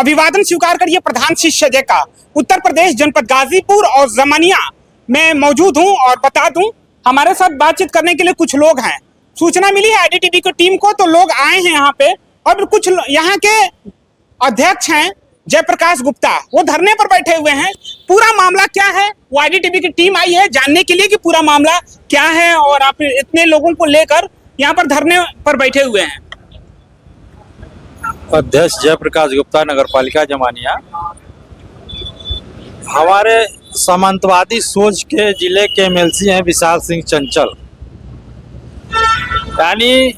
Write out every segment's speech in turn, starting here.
अभिवादन स्वीकार करिए प्रधान शिष्य का। उत्तर प्रदेश जनपद गाजीपुर और जमानिया में मौजूद हूं और बता दूं हमारे साथ बातचीत करने के लिए कुछ लोग हैं। सूचना मिली है आईडीटीवी की टीम को, तो लोग आए हैं यहाँ पे और कुछ यहाँ के अध्यक्ष हैं जयप्रकाश गुप्ता, वो धरने पर बैठे हुए हैं। पूरा मामला क्या है वो आईडीटीवी की टीम आई है जानने के लिए कि पूरा मामला क्या है, और आप इतने लोगों को लेकर यहाँ पर धरने पर बैठे हुए हैं। अध्यक्ष जयप्रकाश गुप्ता, नगर पालिका जमानिया। हमारे सामंतवादी सोच के जिले के एमएलसी हैं विशाल सिंह चंचल। यानी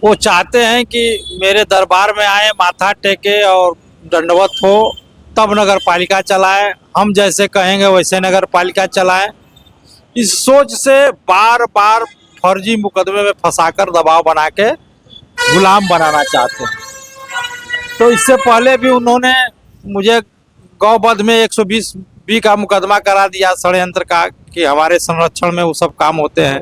वो चाहते हैं कि मेरे दरबार में आए, माथा टेके और दंडवत हो, तब नगर पालिका चलाए, हम जैसे कहेंगे वैसे नगर पालिका चलाए। इस सोच से बार बार फर्जी मुकदमे में फंसाकर दबाव बना के गुलाम बनाना चाहते हैं। तो इससे पहले भी उन्होंने मुझे गौवध में 120B का मुकदमा करा दिया षड्यंत्र का, कि हमारे संरक्षण में वो सब काम होते हैं।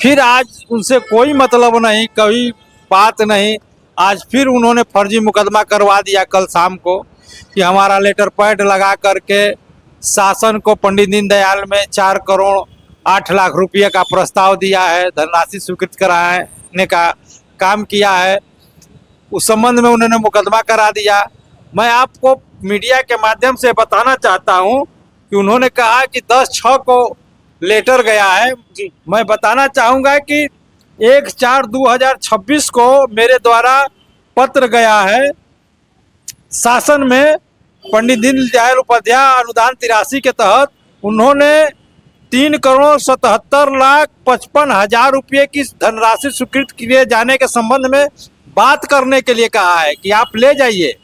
फिर आज उनसे कोई मतलब नहीं, कोई बात नहीं, आज फिर उन्होंने फर्जी मुकदमा करवा दिया कल शाम को, कि हमारा लेटर पैड लगा करके शासन को पंडित दीनदयाल में 4 करोड़ 8 लाख रुपये का प्रस्ताव दिया है, धनराशि स्वीकृत कराने का काम किया है। उस संबंध में उन्होंने मुकदमा करा दिया। मैं आपको मीडिया के माध्यम से बताना चाहता हूं कि उन्होंने कहा कि 10/6 को लेटर गया है। मैं बताना चाहूँगा कि 1/4/2026 को मेरे द्वारा पत्र गया है शासन में, पंडित दीनदयाल उपाध्याय अनुदान 83 के तहत उन्होंने 3,77,55,000 रुपये की धनराशि स्वीकृत किए जाने के संबंध में बात करने के लिए कहा है कि आप ले जाइए।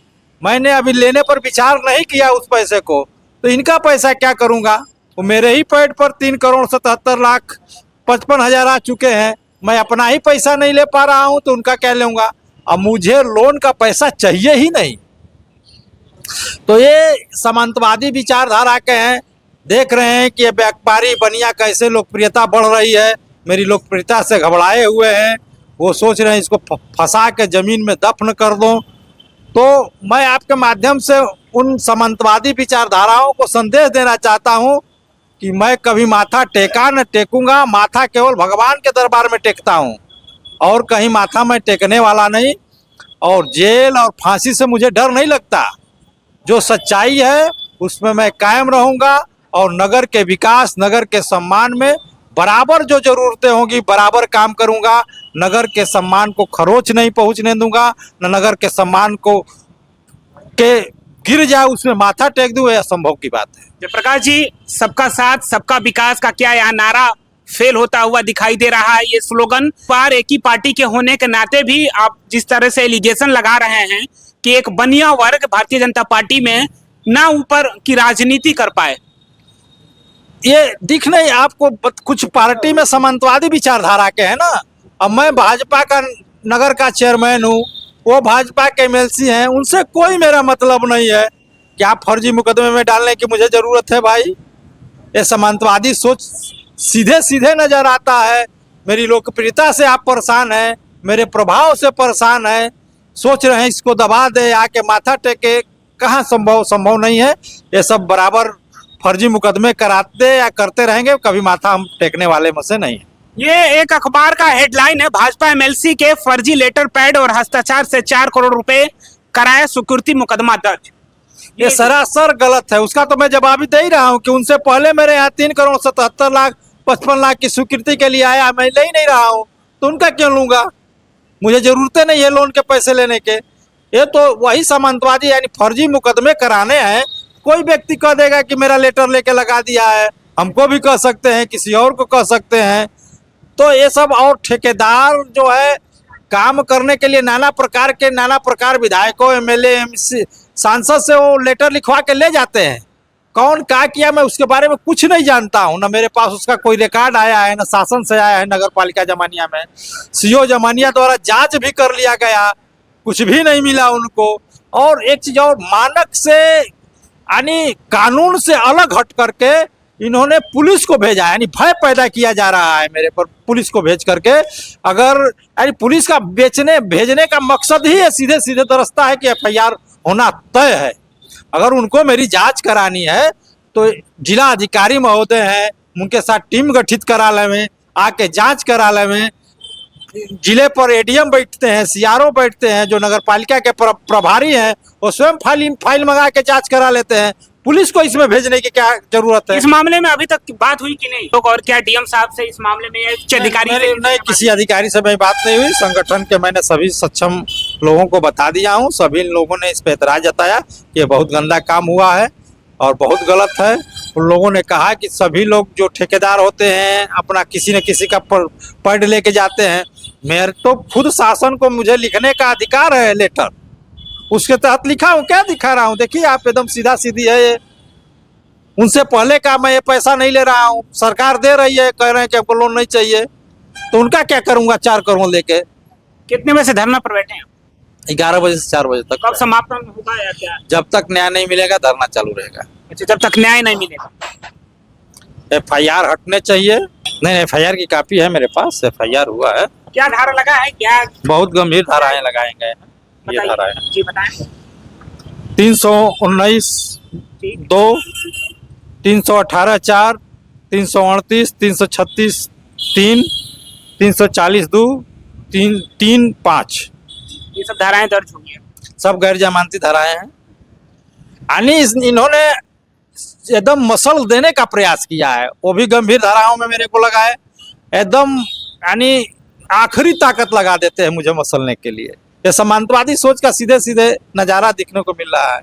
मैंने अभी लेने पर विचार नहीं किया उस पैसे को, तो इनका पैसा क्या करूंगा? वो मेरे ही पेड पर 3,77,55,000 आ चुके हैं। मैं अपना ही पैसा नहीं ले पा रहा हूं तो उनका क्या लूंगा? अब मुझे लोन का पैसा चाहिए ही नहीं। तो ये सामंतवादी विचारधारा के हैं। देख रहे हैं कि व्यापारी बनिया कैसे लोकप्रियता बढ़ रही है, मेरी लोकप्रियता से घबराए हुए हैं। वो सोच रहे हैं इसको फंसा के जमीन में दफन कर दो। तो मैं आपके माध्यम से उन सामंतवादी विचारधाराओं को संदेश देना चाहता हूं कि मैं कभी माथा टेका न टेकूंगा। माथा केवल भगवान के दरबार में टेकता हूं और कहीं माथा मैं टेकने वाला नहीं। और जेल और फांसी से मुझे डर नहीं लगता। जो सच्चाई है उसमें मैं कायम रहूंगा और नगर के विकास, नगर के सम्मान में बराबर जो जरूरतें होंगी बराबर काम करूंगा। नगर के सम्मान को खरोच नहीं पहुंचने दूंगा, न नगर के सम्मान को के गिर जाए उसमें माथा टेक दूं, यह असंभव की बात है। जयप्रकाश जी, सबका साथ सबका विकास का क्या यहाँ नारा फेल होता हुआ दिखाई दे रहा है? ये स्लोगन पर एक ही पार्टी के होने के नाते भी आप जिस तरह से एलिगेशन लगा रहे हैं कि एक बनिया वर्ग भारतीय जनता पार्टी में ना ऊपर की राजनीति कर पाए, ये दिख नहीं आपको? कुछ पार्टी में सामंतवादी विचारधारा के है ना। अब मैं भाजपा का नगर का चेयरमैन हूँ, वो भाजपा के एमएलसी हैं, उनसे कोई मेरा मतलब नहीं है। क्या फर्जी मुकदमे में डालने की मुझे जरूरत है भाई? ये सामंतवादी सोच सीधे सीधे नजर आता है। मेरी लोकप्रियता से आप परेशान हैं, मेरे प्रभाव से परेशान हैं, सोच रहे हैं इसको दबा दे, आके माथा टेके। कहाँ संभव नहीं है। ये सब बराबर फर्जी मुकदमे कराते या करते रहेंगे, कभी माथा हम टेकने वाले में से नहीं है। ये एक अखबार का हेडलाइन है, भाजपा एमएलसी के फर्जी लेटर पैड और हस्ताक्षर से 4 करोड़ रुपए कराया, स्वीकृति मुकदमा दर्ज। ये सरासर गलत है। उसका तो मैं जवाब दे ही रहा हूँ कि उनसे पहले मेरे यहाँ 3,77,55,000 की स्वीकृति के लिए आया, मैं ले ही नहीं रहा हूँ, तो उनका क्यों लूंगा? मुझे जरूरतें नहीं है लोन के पैसे लेने के। ये तो वही सामंतवादी यानी फर्जी मुकदमे कराने हैं। कोई व्यक्ति कह देगा कि मेरा लेटर लेके लगा दिया है, हमको भी कह सकते हैं, किसी और को कह सकते हैं। तो ये सब, और ठेकेदार जो है काम करने के लिए नाना प्रकार विधायकों, एमएलए, एमसी, सांसद से वो लेटर लिखवा के ले जाते हैं। कौन क्या किया मैं उसके बारे में कुछ नहीं जानता हूँ, ना मेरे पास उसका कोई रिकॉर्ड आया है, ना शासन से आया है। नगर पालिका जमानिया में सीओ जमानिया द्वारा जांच भी कर लिया गया, कुछ भी नहीं मिला उनको। और एक चीज और, मानक से यानी कानून से अलग हट करके इन्होंने पुलिस को भेजा, यानी भय पैदा किया जा रहा है मेरे पर पुलिस को भेज करके। अगर यानी पुलिस का भेजने का मकसद ही है सीधे सीधे दरस्ता है कि एफआईआर होना तय है। अगर उनको मेरी जांच करानी है तो जिला अधिकारी महोदय हैं, उनके साथ टीम गठित करा लें, आके जांच करा लें। जिले पर एडीएम बैठते हैं, सीआरओ बैठते हैं, जो नगर पालिका के प्रभारी हैं वो स्वयं फाइल मंगा के जांच करा लेते हैं। पुलिस को इसमें भेजने की क्या जरूरत है? इस मामले में अभी तक बात हुई कि नहीं? लोग और क्या डीएम साहब से इस मामले में या उच्च अधिकारी से? नहीं, किसी अधिकारी से मेरी बात नहीं हुई। संगठन के मैंने सभी सक्षम लोगों को बता दिया हूँ। सभी लोगों ने इस पे एतराज जताया कि ये बहुत गंदा काम हुआ है और बहुत गलत है। उन लोगों ने कहा कि सभी लोग जो ठेकेदार होते हैं अपना किसी न किसी का पढ़ लेके जाते हैं। मेरे तो खुद शासन को मुझे लिखने का अधिकार है लेटर, उसके तहत लिखा हूँ। क्या दिखा रहा हूँ? देखिए आप, एकदम सीधा सीधी है ये। उनसे पहले का मैं ये पैसा नहीं ले रहा हूँ, सरकार दे रही है, कह रहे हैं कि आपको लोन नहीं चाहिए, तो उनका क्या करूंगा 4 करोड़ लेके? कितने बजे से धरना पर बैठे हैं? 11 बजे से 4 बजे तक। कब समापन होगा या क्या? जब तक न्याय नहीं मिलेगा धरना चालू रहेगा। अच्छा, जब तक न्याय नहीं मिलेगा। FIR हटने चाहिए। नहीं, FIR की कॉपी है मेरे पास, FIR हुआ है। क्या धारा लगा है? क्या बहुत गंभीर धाराएं लगाए गए हैं। ये धाराएं जी बताएं। 319(2), 318(4), 338, 336(3), 340(2), 335 ये सब धाराएं दर्ज हुई है। सब गैर जमानती धाराएं हैं। यानी इन्होंने एकदम मसल देने का प्रयास किया है, वो भी गंभीर धाराओं में मेरे को लगा है। एकदम यानी आखिरी ताकत लगा देते हैं मुझे मसलने के लिए। ये समांतवादी सोच का सीधे सीधे नजारा दिखने को मिल रहा है।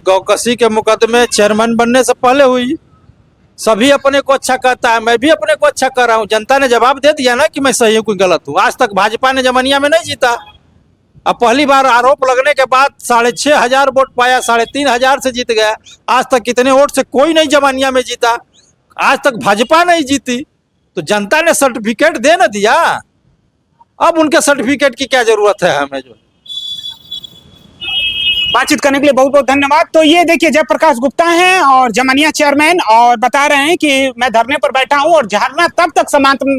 गौकसी के मुकदमे चेयरमैन बनने से पहले हुई। सभी अपने को अच्छा कहता है, मैं भी अपने को अच्छा कर रहा हूँ। जनता ने जवाब दे दिया ना कि मैं सही हूँ, कोई गलत हूँ। आज तक भाजपा ने जमनिया में नहीं जीता। अब पहली बार आरोप लगने के बाद 6,500 वोट पाया, 3,500 से जीत गया। आज तक कितने वोट से कोई नहीं जमानिया में जीता। आज तक भाजपा नहीं जीती, तो जनता ने सर्टिफिकेट दे न दिया। अब उनके सर्टिफिकेट की क्या जरूरत है हमें? जो बातचीत करने के लिए बहुत बहुत धन्यवाद। तो ये देखिए जयप्रकाश गुप्ता हैं और जमनिया चेयरमैन, और बता रहे हैं कि मैं धरने पर बैठा हूं और धरना तब तक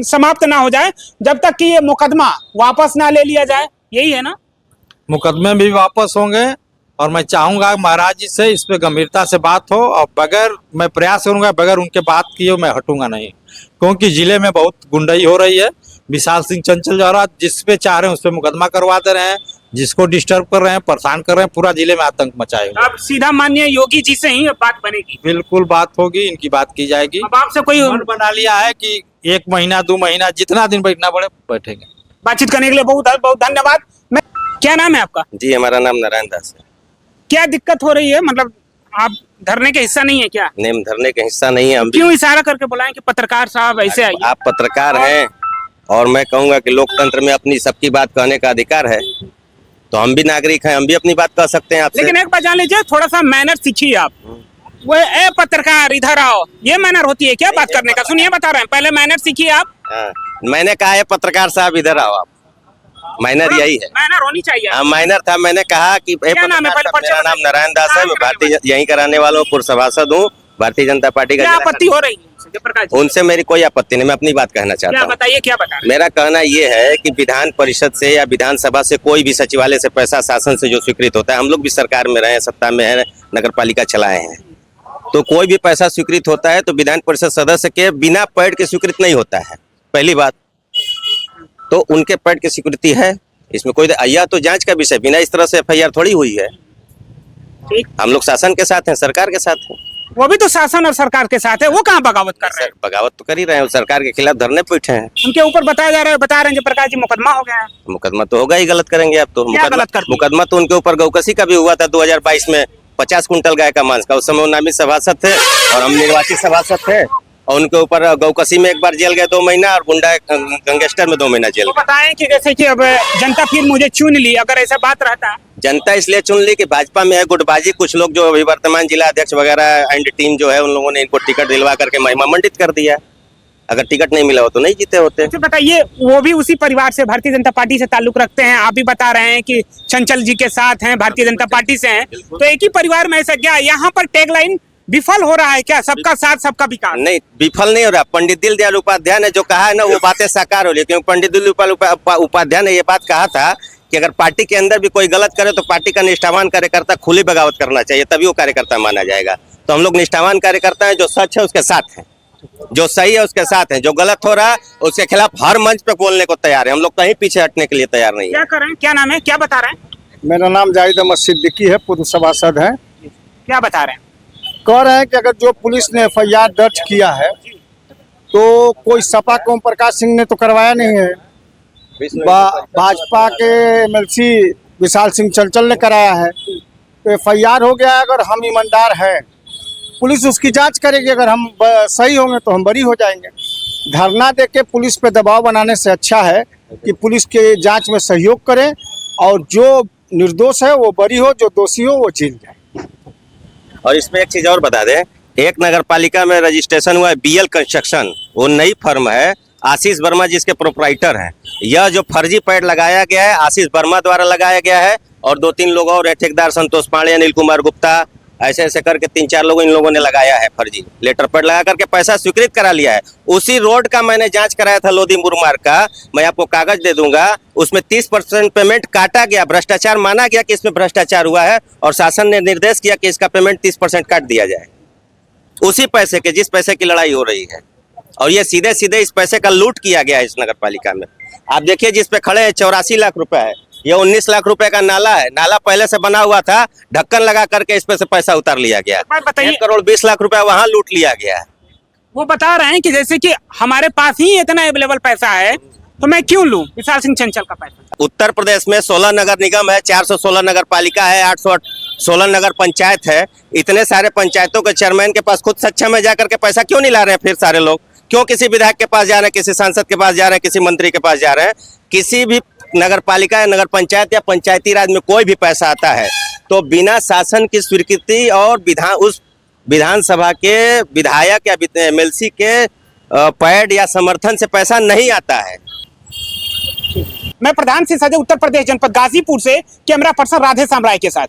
समाप्त ना हो जाए जब तक कि ये मुकदमा वापस ना ले लिया जाए। यही है ना? मुकदमे भी वापस होंगे और मैं चाहूंगा महाराज जी से इस पे गंभीरता से बात हो, और बगैर मैं प्रयास करूंगा, बगैर उनके बात किए मैं हटूंगा नहीं। क्योंकि जिले में बहुत गुंडाई हो रही है। विशाल सिंह चंचल जौहरा जिस पे चाह रहे हैं उस पे मुकदमा करवा दे रहे हैं, जिसको डिस्टर्ब कर रहे हैं, परेशान कर रहे हैं, पूरा जिले में आतंक मचाए हुए। अब सीधा माननीय योगी जी से ही बात बनेगी। बिल्कुल बात होगी, इनकी बात की जाएगी। अब आपसे कोई बना लिया है कि 1 महीना 2 महीना जितना दिन बैठना पड़े बैठेंगे। बातचीत करने के लिए बहुत बहुत धन्यवाद। मैं, क्या नाम है आपका? जी, हमारा नाम नारायण दास है। क्या दिक्कत हो रही है? मतलब आप धरने के हिस्सा नहीं है क्या? नेम धरने का हिस्सा नहीं है हम भी। क्यों इशारा करके बुलाएं कि पत्रकार साहब ऐसे आइए? आप पत्रकार हैं और मैं कहूंगा कि लोकतंत्र में अपनी सबकी बात कहने का अधिकार है, तो हम भी नागरिक हैं, हम भी अपनी बात कह सकते हैं आपसे। लेकिन एक बात जान लीजिए, थोड़ा सा मैनर सीखिए आप। वो ए पत्रकार इधर आओ, ये मैनर होती है क्या बात करने का? सुनिए बता रहे हैं, पहले मैनर सीखिए आप। हाँ, मैंने कहा है पत्रकार साहब इधर आओ आप। मैनर यही है। मैनर होनी चाहिए। हाँ, मैनर था। मैंने कहा कि क्या नाम है? मेरा नाम नारायण दास है, मैं भारतीय यहीं कराने वालों पूर्व सभासद हूँ, भारतीय जनता पार्टी का। क्या आपत्ति हो रही है जयप्रकाश जी? उनसे मेरी कोई आपत्ति नहीं, मैं अपनी बात कहना चाहता क्या हूँ। बताइए, क्या बता रहे हैं? मेरा कहना ये है कि विधान परिषद से या विधानसभा से कोई भी सचिवालय से पैसा शासन से जो स्वीकृत होता है, हम लोग भी सरकार में रहे, सत्ता में है, नगर पालिका चलाए हैं, तो कोई भी पैसा स्वीकृत होता है तो विधान परिषद सदस्य के बिना पैड के स्वीकृत नहीं होता है। पहली बात तो उनके पैड की स्वीकृति है, इसमें कोई यह तो जांच का विषय, बिना इस तरह से FIR थोड़ी हुई है। ठीक, हम लोग शासन के साथ हैं, सरकार के साथ हैं। वो भी तो शासन और सरकार के साथ है, वो कहाँ बगावत कर रहे हैं? बगावत तो कर ही रहे हैं, सरकार के खिलाफ धरने पे बैठे हैं। उनके ऊपर बताया जा रहा है, बता रहे हैं जयप्रकाश जी मुकदमा हो गया है। मुकदमा तो होगा ही, गलत करेंगे आप तो। क्या गलत करते हैं? मुकदमा तो उनके ऊपर गौकसी का भी हुआ था 2022 में, 50 कुंटल गाय का मांस का। उस समय वो नामित सभासद थे और हम निर्वाचित सभासद थे, और उनके ऊपर गौकसी में एक बार जेल गए 2 महीना, और गुंडा गैंगस्टर में 2 महीना जेल तो गए। बताएं कि जैसे कि अब जनता फिर मुझे चुन ली, अगर ऐसा बात रहता। जनता इसलिए चुन ली कि भाजपा में है गुटबाजी। कुछ लोग जो अभी वर्तमान जिला अध्यक्ष वगैरह एंड टीम जो है, उन लोगों ने इनको टिकट दिलवा करके महिमा मंडित कर दिया। अगर टिकट नहीं मिला हो तो नहीं जीते होते। तो बताइए, वो भी उसी परिवार से, भारतीय जनता पार्टी से ताल्लुक रखते हैं। आप भी बता रहे हैं कि चंचल जी के साथ हैं, भारतीय जनता पार्टी से हैं, तो एक ही परिवार में ऐसा क्या? यहाँ पर टैगलाइन विफल हो रहा है क्या? सबका साथ सबका विकास? नहीं, विफल नहीं हो रहा। पंडित दीनदयाल उपाध्याय ने जो कहा है ना, वो बातें साकार हो रही है। क्योंकि पंडित दीनदयाल उपाध्याय ने ये बात कहा था कि अगर पार्टी के अंदर भी कोई गलत करे तो पार्टी का निष्ठावान कार्यकर्ता खुली बगावत करना चाहिए, तभी वो कार्यकर्ता माना जाएगा। तो हम लोग निष्ठावान कार्यकर्ता हैं, जो सच है उसके साथ हैं, जो सही है उसके साथ हैं, जो गलत हो रहा है उसके खिलाफ हर मंच पे बोलने को तैयार है। हम लोग कहीं पीछे हटने के लिए तैयार नहीं है। क्या कर रहे हैं, क्या नाम है, क्या बता रहे हैं? मेरा नाम जाहिद अहमद सिद्दीकी है, पूर्व सभासद है। क्या बता रहे हैं? कह रहे हैं कि अगर जो पुलिस ने FIR दर्ज किया है तो कोई सपा को ओम प्रकाश सिंह ने तो करवाया नहीं है, भाजपा के MLC विशाल सिंह चंचल ने कराया है। तो FIR हो गया। अगर हम ईमानदार हैं, पुलिस उसकी जांच करेगी, अगर हम सही होंगे तो हम बरी हो जाएंगे। धरना देके पुलिस पे दबाव बनाने से अच्छा है कि पुलिस के जांच में सहयोग करें और जो निर्दोष है वो बरी हो, जो दोषी हो वो जेल जाए। और इसमें एक चीज और बता दें, एक नगर पालिका में रजिस्ट्रेशन हुआ है BL कंस्ट्रक्शन, वो नई फर्म है, आशीष वर्मा जिसके प्रोपराइटर हैं। यह जो फर्जी पैड लगाया गया है आशीष वर्मा द्वारा लगाया गया है, और 2-3 लोग और है, ठेकेदार संतोष पांडे, अनिल कुमार गुप्ता, ऐसे ऐसे करके 3-4 लोग इन लोगों ने लगाया है फर्जी लेटर पैड लगा करके पैसा स्वीकृत करा लिया है। उसी रोड का मैंने जांच कराया था लोधी मुरमार का, मैं आपको कागज दे दूंगा, उसमें 30% पेमेंट काटा गया, भ्रष्टाचार माना गया कि इसमें भ्रष्टाचार हुआ है, और शासन ने निर्देश किया कि इसका पेमेंट 30% काट दिया जाए, उसी पैसे के जिस पैसे की लड़ाई हो रही है। और ये सीधे सीधे इस पैसे का लूट किया गया है इस नगर पालिका में। आप देखिए जिस पे खड़े हैं 84 लाख रुपए है, ये 19 लाख रुपए का नाला है, नाला पहले से बना हुआ था, ढक्कन लगा करके इस पे से पैसा उतार लिया गया। बताइए, 1 करोड़ 20 लाख रुपए वहां लूट लिया गया है। वो बता रहे हैं कि जैसे कि हमारे पास ही इतना अवेलेबल पैसा है तो मैं क्यों लूं विशाल सिंह चंचल का पैसा? उत्तर प्रदेश में 16 नगर निगम है, 416 नगर पालिका है, 816 नगर पंचायत है। इतने सारे पंचायतों के चेयरमैन के पास खुद सक्षम है, जाकर के पैसा क्यों नहीं ला रहे हैं? फिर सारे लोग क्यों किसी विधायक के पास जा रहे हैं, किसी सांसद के पास जा रहे हैं, किसी मंत्री के पास जा रहे हैं? किसी भी नगर पालिका या नगर पंचायत या पंचायती राज में कोई भी पैसा आता है तो बिना शासन की स्वीकृति और उस विधानसभा के विधायक या MLC के पैड या समर्थन से पैसा नहीं आता है। मैं प्रधान शीर्षक उत्तर प्रदेश जनपद गाजीपुर से कैमरा पर्सन राधे श्याम राय के साथ।